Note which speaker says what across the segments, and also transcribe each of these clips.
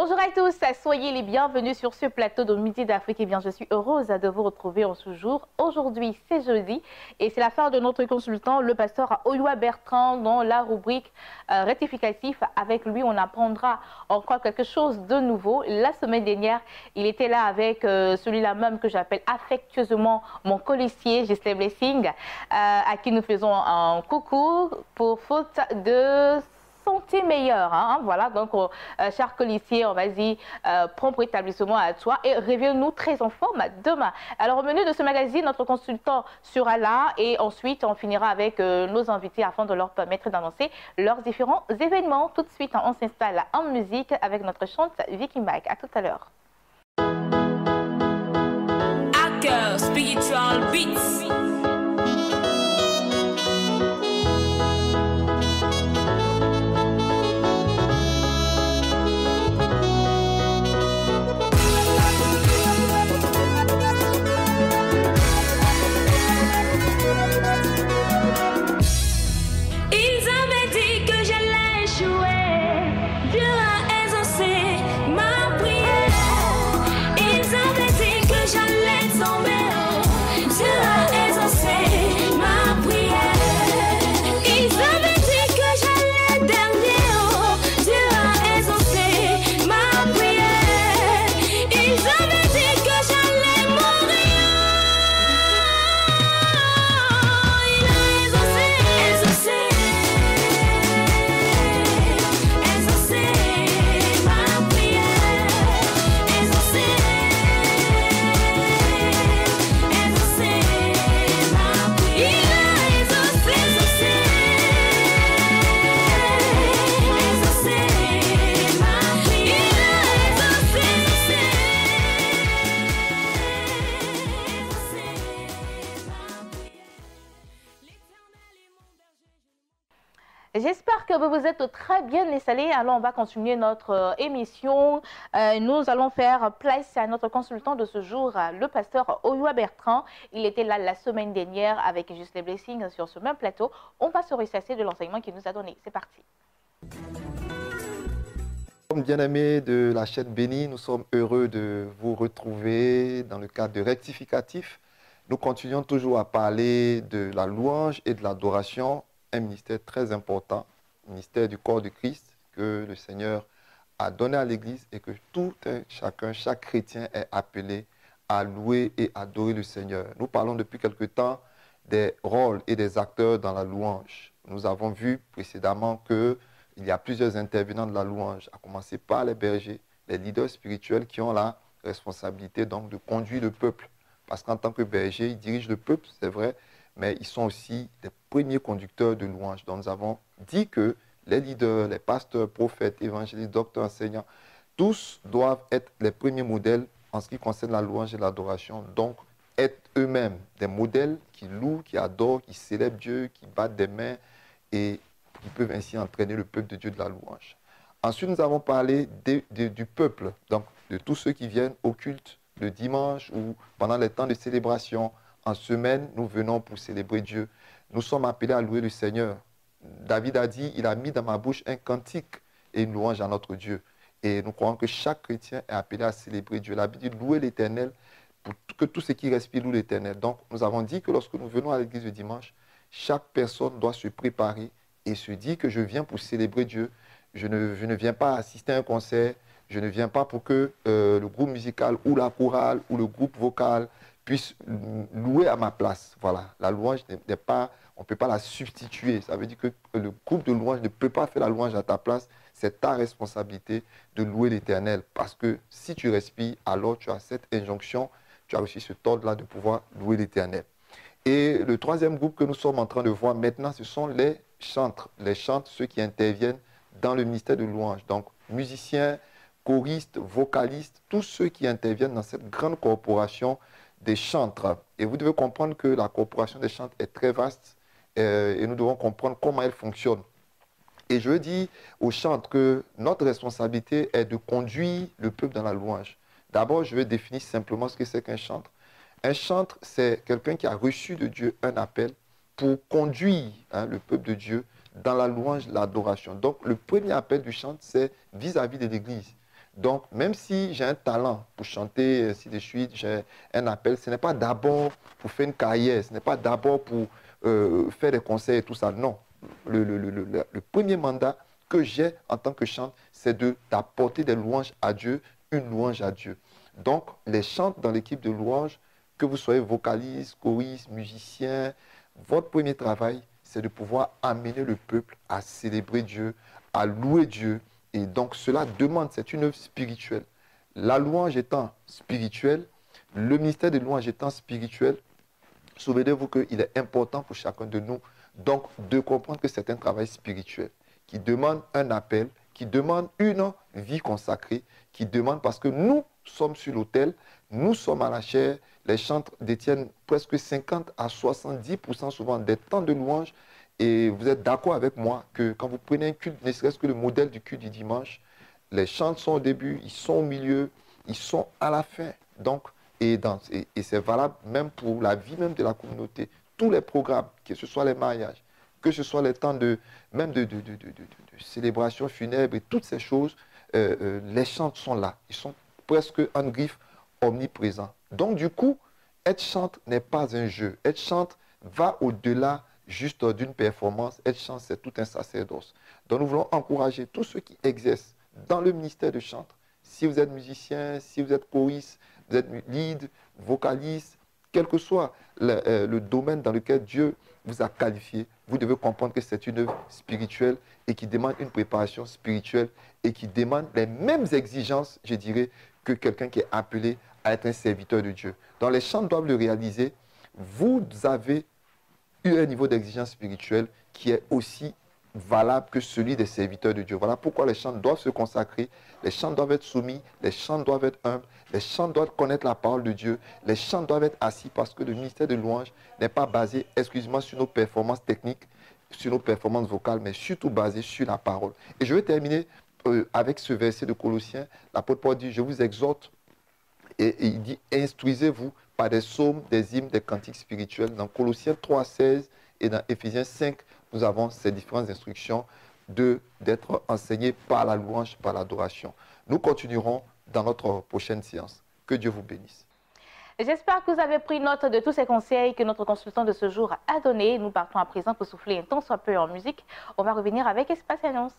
Speaker 1: Bonjour à tous, soyez les bienvenus sur ce plateau de Midi d'Afrique. Eh bien, je suis heureuse de vous retrouver en ce jour. Aujourd'hui, c'est jeudi et c'est l'affaire de notre consultant, le pasteur Oyua Bertrand, dans la rubrique rectificatif. Avec lui, on apprendra encore quelque chose de nouveau. La semaine dernière, il était là avec celui-là même que j'appelle affectueusement mon colissier, Gisèle Blessing, à qui nous faisons un coucou pour faute de santé meilleure, hein, voilà, donc cher colissier, on va dire prompt rétablissement à toi et reviens-nous très en forme demain. Alors au menu de ce magazine, notre consultant sera là et ensuite on finira avec nos invités afin de leur permettre d'annoncer leurs différents événements. Tout de suite, on s'installe en musique avec notre chante Vicky Mike. À tout à l'heure.
Speaker 2: Hacker Spiritual Beats.
Speaker 1: J'espère que vous vous êtes très bien installés. Alors, on va continuer notre émission. Nous allons faire place à notre consultant de ce jour, le pasteur Oyua Bertrand. Il était là la semaine dernière avec Gisèle Blessing sur ce même plateau. On va se ressasser de l'enseignement qu'il nous a donné. C'est parti.
Speaker 3: Bien-aimés de la chaîne Bénie, nous sommes heureux de vous retrouver dans le cadre de Rectificatif. Nous continuons toujours à parler de la louange et de l'adoration, un ministère très important, ministère du corps de Christ que le Seigneur a donné à l'Église et que tout un chacun, chaque chrétien est appelé à louer et adorer le Seigneur. Nous parlons depuis quelque temps des rôles et des acteurs dans la louange. Nous avons vu précédemment qu'il y a plusieurs intervenants de la louange, à commencer par les bergers, les leaders spirituels qui ont la responsabilité donc de conduire le peuple. Parce qu'en tant que berger, ils dirigent le peuple, c'est vrai, mais ils sont aussi les premiers conducteurs de louange. Donc nous avons dit que les leaders, les pasteurs, prophètes, évangélistes, docteurs, enseignants, tous doivent être les premiers modèles en ce qui concerne la louange et l'adoration. Donc être eux-mêmes des modèles qui louent, qui adorent, qui célèbrent Dieu, qui battent des mains et qui peuvent ainsi entraîner le peuple de Dieu de la louange. Ensuite, nous avons parlé du peuple, donc de tous ceux qui viennent au culte le dimanche ou pendant les temps de célébration. En semaine, nous venons pour célébrer Dieu. Nous sommes appelés à louer le Seigneur. David a dit, il a mis dans ma bouche un cantique et une louange à notre Dieu. Et nous croyons que chaque chrétien est appelé à célébrer Dieu. La Bible dit louer l'Éternel pour que tout ce qui respire loue l'Éternel. Donc, nous avons dit que lorsque nous venons à l'église le dimanche, chaque personne doit se préparer et se dire que je viens pour célébrer Dieu. Je ne viens pas assister à un concert. Je ne viens pas pour que le groupe musical ou la chorale ou le groupe vocal puisse louer à ma place. Voilà, la louange n'est pas, on ne peut pas la substituer. Ça veut dire que le groupe de louange ne peut pas faire la louange à ta place. C'est ta responsabilité de louer l'Éternel. Parce que si tu respires, alors tu as cette injonction, tu as aussi ce ordre-là de pouvoir louer l'Éternel. Et le troisième groupe que nous sommes en train de voir maintenant, ce sont les chantres. Les chantres, ceux qui interviennent dans le ministère de louange. Donc, musiciens, choristes, vocalistes, tous ceux qui interviennent dans cette grande corporation des chantres. Et vous devez comprendre que la corporation des chantres est très vaste et nous devons comprendre comment elle fonctionne. Et je dis aux chantres que notre responsabilité est de conduire le peuple dans la louange. D'abord, je vais définir simplement ce que c'est qu'un chantre. Un chantre, c'est quelqu'un qui a reçu de Dieu un appel pour conduire le peuple de Dieu dans la louange, l'adoration. Donc, le premier appel du chantre, c'est vis-à-vis de l'Église. Donc, même si j'ai un talent pour chanter, ainsi de suite, j'ai un appel, ce n'est pas d'abord pour faire une carrière, ce n'est pas d'abord pour faire des concerts et tout ça. Non. Le premier mandat que j'ai en tant que chanteur, c'est d'apporter des louanges à Dieu, une louange à Dieu. Donc, les chants dans l'équipe de louanges, que vous soyez vocaliste, choriste, musicien, votre premier travail, c'est de pouvoir amener le peuple à célébrer Dieu, à louer Dieu. Et donc, cela demande, c'est une œuvre spirituelle. La louange étant spirituelle, le ministère de louange étant spirituel, souvenez-vous qu'il est important pour chacun de nous, donc, de comprendre que c'est un travail spirituel qui demande un appel, qui demande une vie consacrée, qui demande, parce que nous sommes sur l'autel, nous sommes à la chair, les chantres détiennent presque 50 à 70% souvent des temps de louange. Et vous êtes d'accord avec moi que quand vous prenez un culte, ne serait-ce que le modèle du culte du dimanche, les chants sont au début, ils sont au milieu, ils sont à la fin. Donc, et c'est valable même pour la vie même de la communauté. Tous les programmes, que ce soit les mariages, que ce soit les temps de célébration funèbre et toutes ces choses, les chants sont là. Ils sont presque en griffe omniprésents. Donc, du coup, être chante n'est pas un jeu. Être chante va au-delà juste d'une performance. Être chante, c'est tout un sacerdoce. Donc, nous voulons encourager tous ceux qui exercent dans le ministère de chantre. Si vous êtes musicien, si vous êtes choriste, vous êtes lead, vocaliste, quel que soit le domaine dans lequel Dieu vous a qualifié, vous devez comprendre que c'est une œuvre spirituelle et qui demande une préparation spirituelle et qui demande les mêmes exigences, je dirais, que quelqu'un qui est appelé à être un serviteur de Dieu. Donc les chants doivent le réaliser. Vous avez eu un niveau d'exigence spirituelle qui est aussi valable que celui des serviteurs de Dieu. Voilà pourquoi les chants doivent se consacrer, les chants doivent être soumis, les chants doivent être humbles, les chants doivent connaître la parole de Dieu, les chants doivent être assis parce que le ministère de louange n'est pas basé exclusivement sur nos performances techniques, sur nos performances vocales, mais surtout basé sur la parole. Et je vais terminer avec ce verset de Colossiens. L'apôtre Paul dit, je vous exhorte, et il dit, instruisez-vous par des psaumes, des hymnes, des cantiques spirituels. Dans Colossiens 3,16 et dans Éphésiens 5, nous avons ces différentes instructions d'être enseignés par la louange, par l'adoration. Nous continuerons dans notre prochaine séance. Que Dieu vous bénisse.
Speaker 1: J'espère que vous avez pris note de tous ces conseils que notre consultant de ce jour a donnés. Nous partons à présent pour souffler un temps soit peu en musique. On va revenir avec Espace Annonce.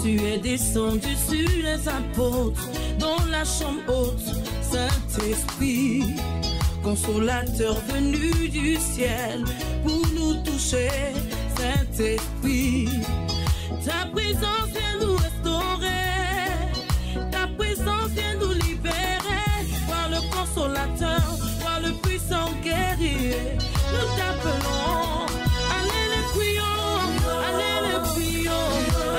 Speaker 4: Tu es descendu sur les apôtres dans la chambre haute, Saint-Esprit, consolateur venu du ciel pour nous toucher, Saint-Esprit. Ta présence vient nous restaurer, ta présence vient nous libérer, par le consolateur, par le puissant guerrier, nous t'appelons. Allez les prions, allez les prions,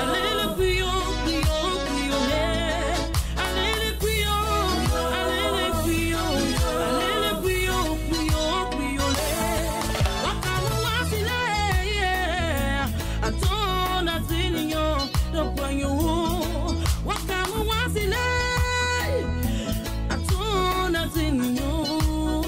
Speaker 4: allez les prions, prions, prions les. Allez les prions, allez les prions, allez les prions, prions, prions les. Wakamoua sile, à ton adrignon, de poignon. Wakamoua sile, à ton adrignon.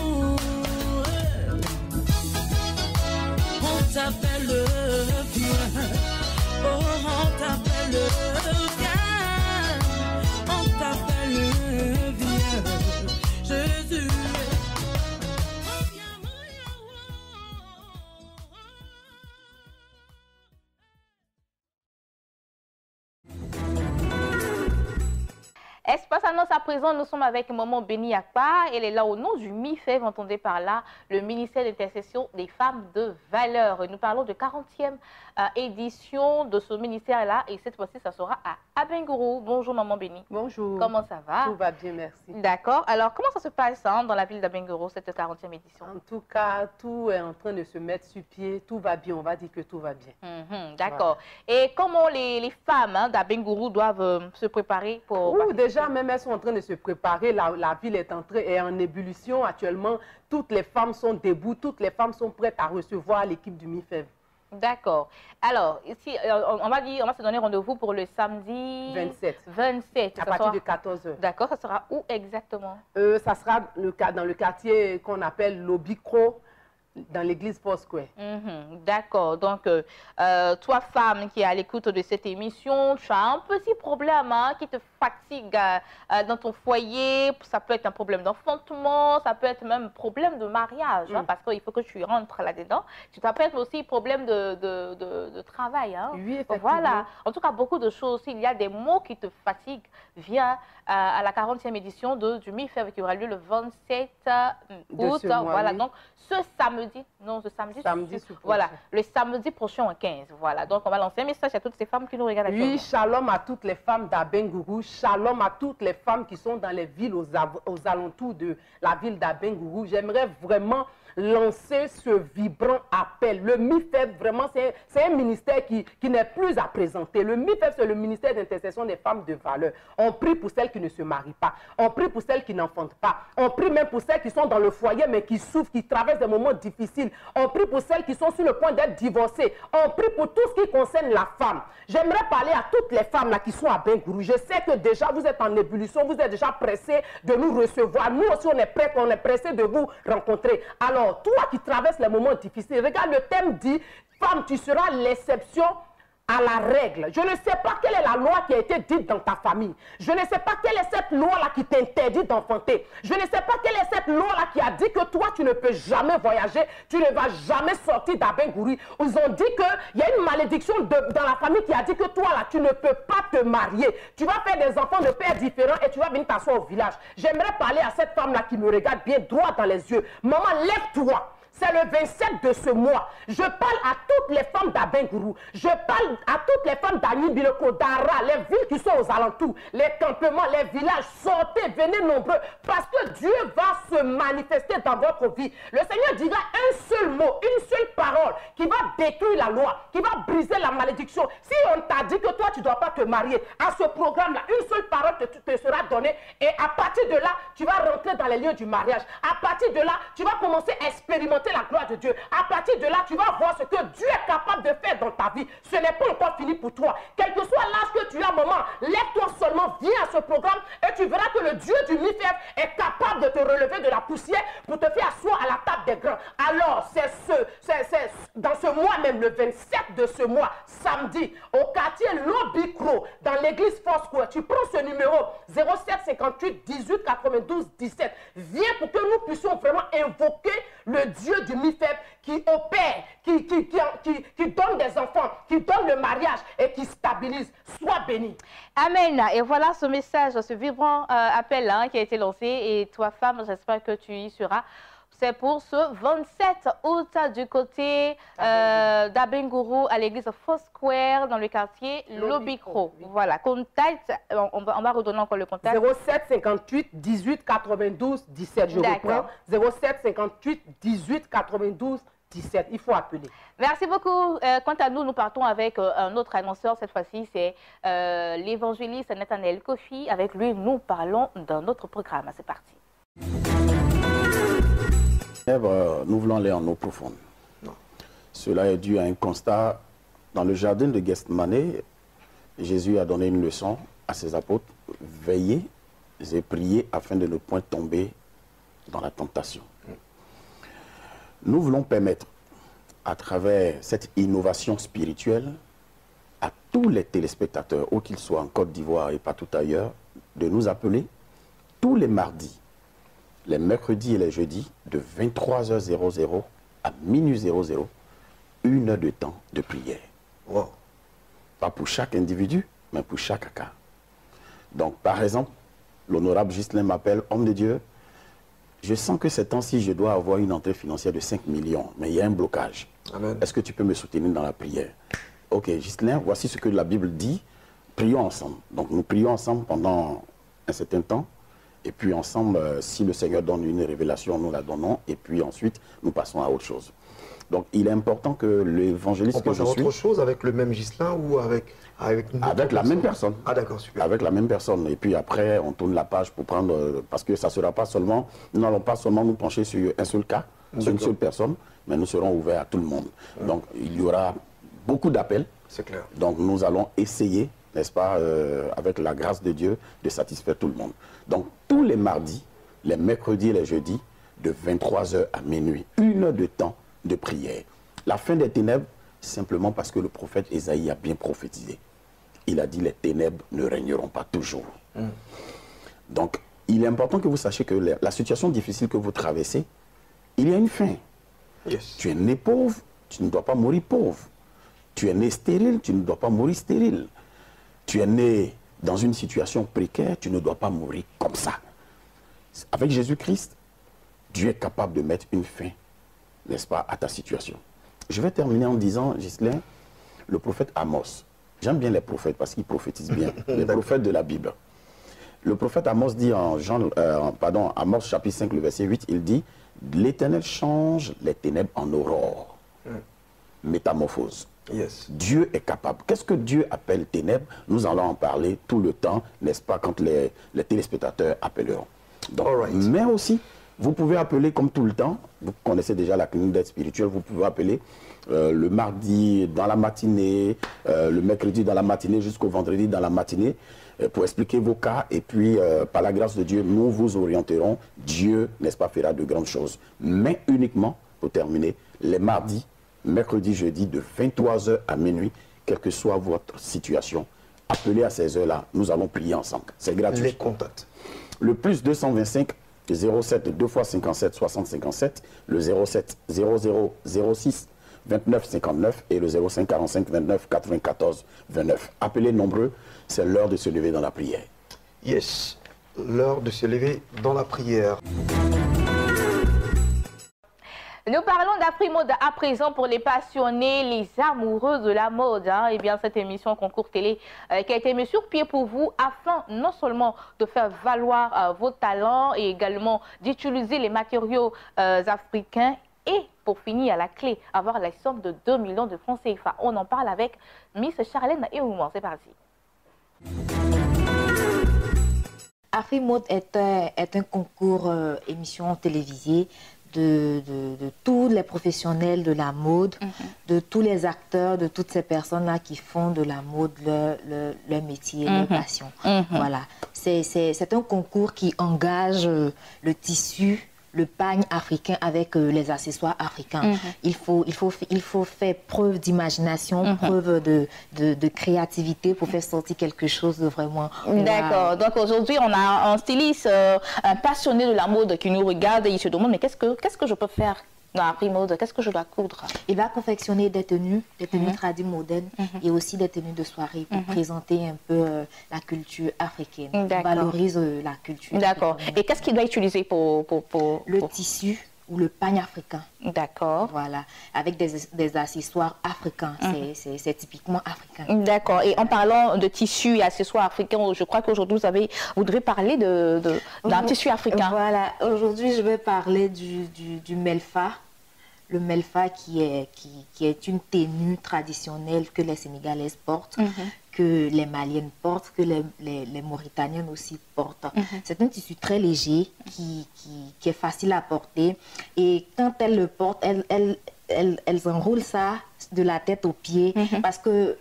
Speaker 1: annonce à présent, nous sommes avec Maman Béni Akpa. Elle est là au nom du MIFEV, entendez par là, le ministère d'intercession des femmes de valeur. Nous parlons de 40e édition de ce ministère-là et cette fois-ci, ça sera à Abengourou. Bonjour Maman Béni.
Speaker 5: Bonjour.
Speaker 1: Comment ça va?
Speaker 5: Tout va bien, merci.
Speaker 1: D'accord. Alors, comment ça se passe dans la ville d'Abengourou, cette 40e édition?
Speaker 5: En tout cas, tout est en train de se mettre sur pied. Tout va bien, on va dire que tout va bien.
Speaker 1: D'accord. Voilà. Et comment les femmes d'Abengourou doivent se préparer pour...
Speaker 5: Déjà, même elles sont en train de se préparer. La ville est en ébullition actuellement. Toutes les femmes sont debout. Toutes les femmes sont prêtes à recevoir l'équipe du MIFEV. D'accord.
Speaker 1: Alors, ici, on va se donner rendez-vous pour le samedi 27.
Speaker 5: À partir de 14 h.
Speaker 1: D'accord. Ça sera où exactement?
Speaker 5: Ça sera dans le quartier qu'on appelle l'Obicro, dans l'église Foursquare.
Speaker 1: D'accord. Donc, toi, femme qui est à l'écoute de cette émission, tu as un petit problème qui te fatigue dans ton foyer. Ça peut être un problème d'enfantement, ça peut être même un problème de mariage, parce qu'il faut que tu rentres là-dedans. Tu t'appelles aussi problème de travail.
Speaker 5: Oui, effectivement.
Speaker 1: Voilà. En tout cas, beaucoup de choses. Il y a des mots qui te fatiguent. Viens à la 40e édition du MIFEV qui aura lieu le 27 août. Voilà. Oui. Donc, ce samedi, voilà, le samedi prochain au 15. Voilà, donc on va lancer un message à toutes ces femmes qui nous regardent actuellement.
Speaker 5: Oui, shalom à toutes les femmes d'Abengourou, shalom à toutes les femmes qui sont dans les villes aux alentours de la ville d'Abengourou. J'aimerais vraiment lancer ce vibrant appel. Le MIFEV, vraiment, c'est un ministère qui n'est plus à présenter. Le MIFEV, c'est le ministère d'intercession des femmes de valeur. On prie pour celles qui ne se marient pas. On prie pour celles qui n'enfantent pas. On prie même pour celles qui sont dans le foyer, mais qui souffrent, qui traversent des moments difficiles. On prie pour celles qui sont sur le point d'être divorcées. On prie pour tout ce qui concerne la femme. J'aimerais parler à toutes les femmes là qui sont à Abengourou. Je sais que déjà, vous êtes en ébullition, vous êtes déjà pressés de nous recevoir. Nous aussi, on est pressés de vous rencontrer. Alors, toi qui traverses les moments difficiles, regarde, le thème dit, femme, tu seras l'exception à la règle. Je ne sais pas quelle est la loi qui a été dite dans ta famille. Je ne sais pas quelle est cette loi-là qui t'interdit d'enfanter. Je ne sais pas quelle est cette loi-là qui a dit que toi, tu ne peux jamais voyager, tu ne vas jamais sortir d'Abengourou. Ils ont dit qu'il y a une malédiction dans la famille qui a dit que toi, là, tu ne peux pas te marier. Tu vas faire des enfants de pères différents et tu vas venir t'asseoir au village. J'aimerais parler à cette femme-là qui me regarde bien droit dans les yeux. Maman, lève-toi. C'est le 27 de ce mois. Je parle à toutes les femmes d'Abengourou. Je parle à toutes les femmes d'Anibiloko, d'Ara, les villes qui sont aux alentours, les campements, les villages. Sortez, venez nombreux, parce que Dieu va se manifester dans votre vie. Le Seigneur dira un seul mot, une seule parole qui va détruire la loi, qui va briser la malédiction. Si on t'a dit que toi, tu ne dois pas te marier, à ce programme-là, une seule parole te sera donnée et à partir de là, tu vas rentrer dans les lieux du mariage. À partir de là, tu vas commencer à expérimenter la gloire de Dieu. À partir de là, tu vas voir ce que Dieu est capable de faire dans ta vie. Ce n'est pas encore fini pour toi. Quel que soit l'âge que tu as, maman, lève-toi seulement, viens à ce programme et tu verras que le Dieu du MIFEV est capable de te relever de la poussière pour te faire asseoir à la table des grands. Alors, c'est dans ce mois même, le 27 de ce mois, samedi, au quartier Lobicro, dans l'église Foursquare, tu prends ce numéro 07 58 18 92 17. Viens pour que nous puissions vraiment invoquer le Dieu du MIFEV qui opère, qui donne des enfants, qui donne le mariage et qui stabilise. Sois béni.
Speaker 1: Amen. Et voilà ce message, ce vibrant appel qui a été lancé. Et toi, femme, j'espère que tu y seras. C'est pour ce 27 août du côté d'Abengourou à l'église Foursquare dans le quartier Lobicro. Oui. Voilà, contact, on va redonner encore le contact.
Speaker 5: 07 58 18 92 17, je reprends. 07 58 18 92 17, il faut appeler.
Speaker 1: Merci beaucoup. Quant à nous, nous partons avec un autre annonceur. Cette fois-ci, c'est l'évangéliste Nathanaël Kofi. Avec lui, nous parlons d'un autre programme. C'est parti.
Speaker 6: Nous voulons aller en eau profonde. Non. Cela est dû à un constat. Dans le jardin de Gethsemane, Jésus a donné une leçon à ses apôtres. Veillez et priez afin de ne point tomber dans la tentation. Nous voulons permettre, à travers cette innovation spirituelle, à tous les téléspectateurs, où qu'ils soient en Côte d'Ivoire et partout ailleurs, de nous appeler tous les mardis, les mercredis et les jeudis, de 23h00 à minuit 00, 1 heure de temps de prière. Wow. Pas pour chaque individu, mais pour chaque cas. Donc, par exemple, l'honorable Ghislain m'appelle, homme de Dieu, je sens que ces temps-ci, je dois avoir une entrée financière de 5 millions, mais il y a un blocage. Est-ce que tu peux me soutenir dans la prière? Ok, Ghislain, voici ce que la Bible dit, prions ensemble. Donc nous prions ensemble pendant un certain temps, et puis ensemble, si le Seigneur donne une révélation, nous la donnons, et puis ensuite, nous passons à autre chose. Donc il est important que l'évangéliste que je suis...
Speaker 7: autre chose avec le même Ghislain ou avec
Speaker 6: la même personne.
Speaker 7: Ah d'accord, super.
Speaker 6: Avec la même personne. Et puis après, on tourne la page pour prendre... Parce que ça ne sera pas seulement... Nous n'allons pas seulement nous pencher sur un seul cas, sur une seule personne, mais nous serons ouverts à tout le monde. Donc il y aura beaucoup d'appels.
Speaker 7: C'est clair.
Speaker 6: Donc nous allons essayer, n'est-ce pas, avec la grâce de Dieu, de satisfaire tout le monde. Donc tous les mardis, les mercredis et les jeudis, de 23h à minuit, 1 heure de temps de prière. La fin des ténèbres, simplement parce que le prophète Ésaïe a bien prophétisé. Il a dit les ténèbres ne régneront pas toujours. Donc, il est important que vous sachiez que la situation difficile que vous traversez, il y a une fin. Tu es né pauvre, tu ne dois pas mourir pauvre. Tu es né stérile, tu ne dois pas mourir stérile. Tu es né dans une situation précaire, tu ne dois pas mourir comme ça. Avec Jésus-Christ, Dieu est capable de mettre une fin, n'est-ce pas, à ta situation. Je vais terminer en disant, Ghislain, le prophète Amos. J'aime bien les prophètes parce qu'ils prophétisent bien. Les prophètes de la Bible. Le prophète Amos dit en Amos chapitre 5, le verset 8, il dit « L'Éternel change les ténèbres en aurore. » Métamorphose. Dieu est capable. Qu'est-ce que Dieu appelle ténèbres? Nous allons en parler tout le temps, n'est-ce pas, quand les téléspectateurs appelleront. Donc, mais aussi, vous pouvez appeler comme tout le temps, vous connaissez déjà la clinique d'aide spirituelle, vous pouvez appeler le mardi dans la matinée, le mercredi dans la matinée jusqu'au vendredi dans la matinée pour expliquer vos cas et puis par la grâce de Dieu, nous vous orienterons. Dieu, n'est-ce pas, fera de grandes choses. Mais uniquement, pour terminer, les mardis, mercredi, jeudi de 23h à minuit, quelle que soit votre situation, appelez à ces heures-là, nous allons prier ensemble. C'est gratuit.
Speaker 7: Les contacts.
Speaker 6: Le plus 225 07 2 x 57 60 57, le 07 00 06 29 59 et le 05 45 29 94 29. Appelez nombreux, c'est l'heure de se lever dans la prière.
Speaker 7: Yes, l'heure de se lever dans la prière.
Speaker 1: Nous parlons d'Afrimode à présent pour les passionnés, les amoureux de la mode. Eh bien, cette émission concours télé qui a été mise sur pied pour vous afin non seulement de faire valoir vos talents et également d'utiliser les matériaux africains et pour finir à la clé, avoir la somme de 2 millions de francs CFA. On en parle avec Miss Charlène Eouman. C'est parti.
Speaker 8: Afrimode est un concours émission télévisée de tous les professionnels de la mode, de tous les acteurs, de toutes ces personnes-là qui font de la mode leur métier, leur passion. Voilà. C'est un concours qui engage le tissu, le pagne africain avec les accessoires africains. Il faut faire preuve d'imagination, preuve de créativité pour faire sortir quelque chose de vraiment...
Speaker 1: D'accord. Donc aujourd'hui, on a un styliste, un passionné de la mode qui nous regarde et il se demande, mais qu'est-ce que je peux faire dans Afrimode? Qu'est-ce que je dois coudre?
Speaker 8: Il va confectionner des tenues tradies modernes et aussi des tenues de soirée pour présenter un peu la culture africaine. On valorise la culture.
Speaker 1: D'accord. Et qu'est-ce qu'il doit utiliser pour...
Speaker 8: Le tissu ou le pagne africain.
Speaker 1: D'accord.
Speaker 8: Voilà, avec des accessoires africains. C'est typiquement africain.
Speaker 1: D'accord. Et en parlant de tissu et accessoires africains, je crois qu'aujourd'hui, vous devez parler d'un tissu africain.
Speaker 8: Voilà. Aujourd'hui, je vais parler du melfa. Le melfa qui est une tenue traditionnelle que les Sénégalaises portent, que les Maliennes portent, que les Mauritaniennes aussi portent. C'est un tissu très léger qui est facile à porter. Et quand elles le portent, elles enroulent ça de la tête aux pieds parce que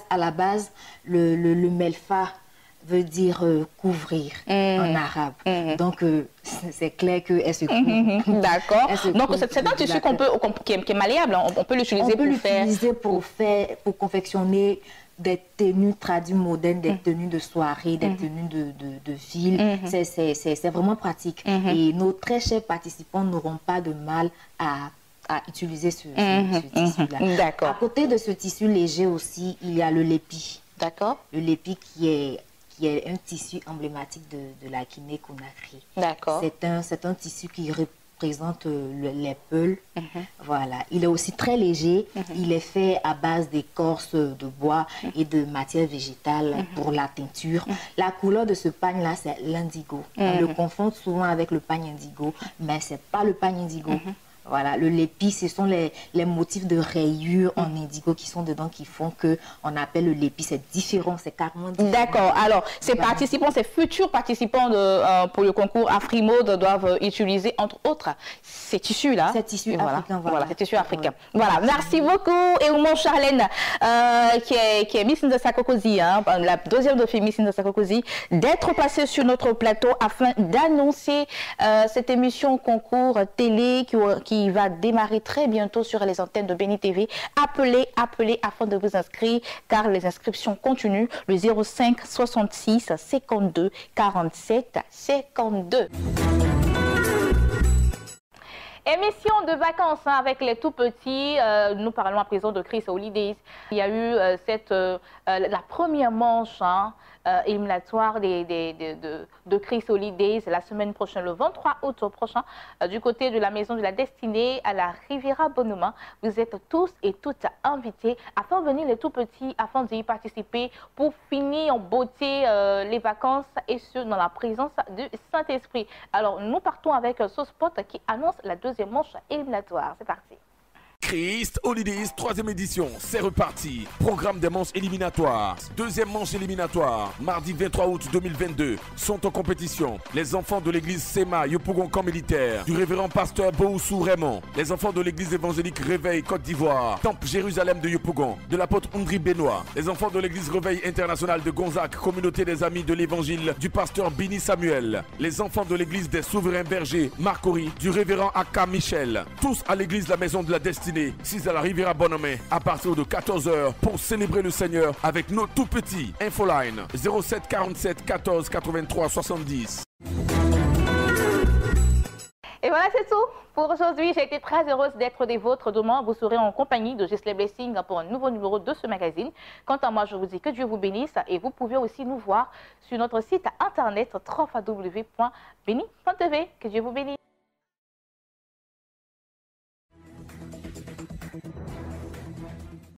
Speaker 8: à la base, le melfa veut dire couvrir en arabe. Donc, c'est clair qu'elle se couvre.
Speaker 1: D'accord. Donc, c'est un tissu qui est malléable. On peut l'utiliser
Speaker 8: pour confectionner des tenues traduites modernes, des tenues de soirée, des tenues de ville. C'est vraiment pratique. Et nos très chers participants n'auront pas de mal à utiliser ce tissu-là. D'accord. À côté de ce tissu léger aussi, il y a le lépi.
Speaker 1: D'accord.
Speaker 8: Le lépi qui qui est un tissu emblématique de la Guinée-Conakry.
Speaker 1: D'accord.
Speaker 8: C'est un tissu qui représente les peuls. Voilà. Il est aussi très léger. Il est fait à base d'écorce de bois et de matière végétale pour la teinture. La couleur de ce pagne-là, c'est l'indigo. On le confond souvent avec le pagne indigo, mais ce n'est pas le pagne indigo. Voilà, le lépi, ce sont les motifs de rayures en indigo qui sont dedans, qui font qu'on appelle le lépi. C'est différent, c'est carrément différent.
Speaker 1: D'accord. Alors, ces participants, ces futurs participants pour le concours Afrimode doivent utiliser, entre autres, ces tissus-là.
Speaker 8: Ces tissus africains,
Speaker 1: voilà. Ces tissus africains. Voilà, merci beaucoup. Et mon Charlène, qui est Miss Ndassa Kokosi, la deuxième de Miss Ndassa Kokosi, d'être passée sur notre plateau afin d'annoncer cette émission concours télé qui va démarrer très bientôt sur les antennes de Béni TV. Appelez afin de vous inscrire car les inscriptions continuent. Le 05 66 52 47 52. Émission de vacances avec les tout petits. Nous parlons à présent de Chris Holidays. Il y a eu la première manche éliminatoire de Chris Holidays la semaine prochaine, le 23 août prochain, du côté de la Maison de la Destinée à la Riviera Bonhomme. Vous êtes tous et toutes invités à faire venir les tout petits afin d'y participer pour finir en beauté les vacances et ce dans la présence du Saint-Esprit. Alors nous partons avec ce spot qui annonce la deuxième manche éliminatoire. C'est parti.
Speaker 9: Christ Holidays, 3e édition, c'est reparti. Programme des manches éliminatoires. Deuxième manche éliminatoire, mardi 23 août 2022, sont en compétition les enfants de l'église Sema Yopougon Camp Militaire, du révérend pasteur Booussou Raymond, les enfants de l'église évangélique Réveil Côte d'Ivoire, Temple Jérusalem de Yopougon, de l'apôtre Ondri Benoît, les enfants de l'église Réveil International de Gonzague, communauté des amis de l'évangile du pasteur Bini Samuel, les enfants de l'église des souverains bergers Marcory, du révérend Aka Michel, tous à l'église La Maison de la Destinée, 6 à la Riviera Bonhomme, à partir de 14h pour célébrer le Seigneur avec nos tout petits. Infoline 07 47 14 83 70.
Speaker 1: Et voilà, c'est tout pour aujourd'hui. J'ai été très heureuse d'être des vôtres. Demain, vous serez en compagnie de Gisèle Blessing pour un nouveau numéro de ce magazine. Quant à moi, je vous dis que Dieu vous bénisse et vous pouvez aussi nous voir sur notre site internet www.beni.tv. Que Dieu vous bénisse.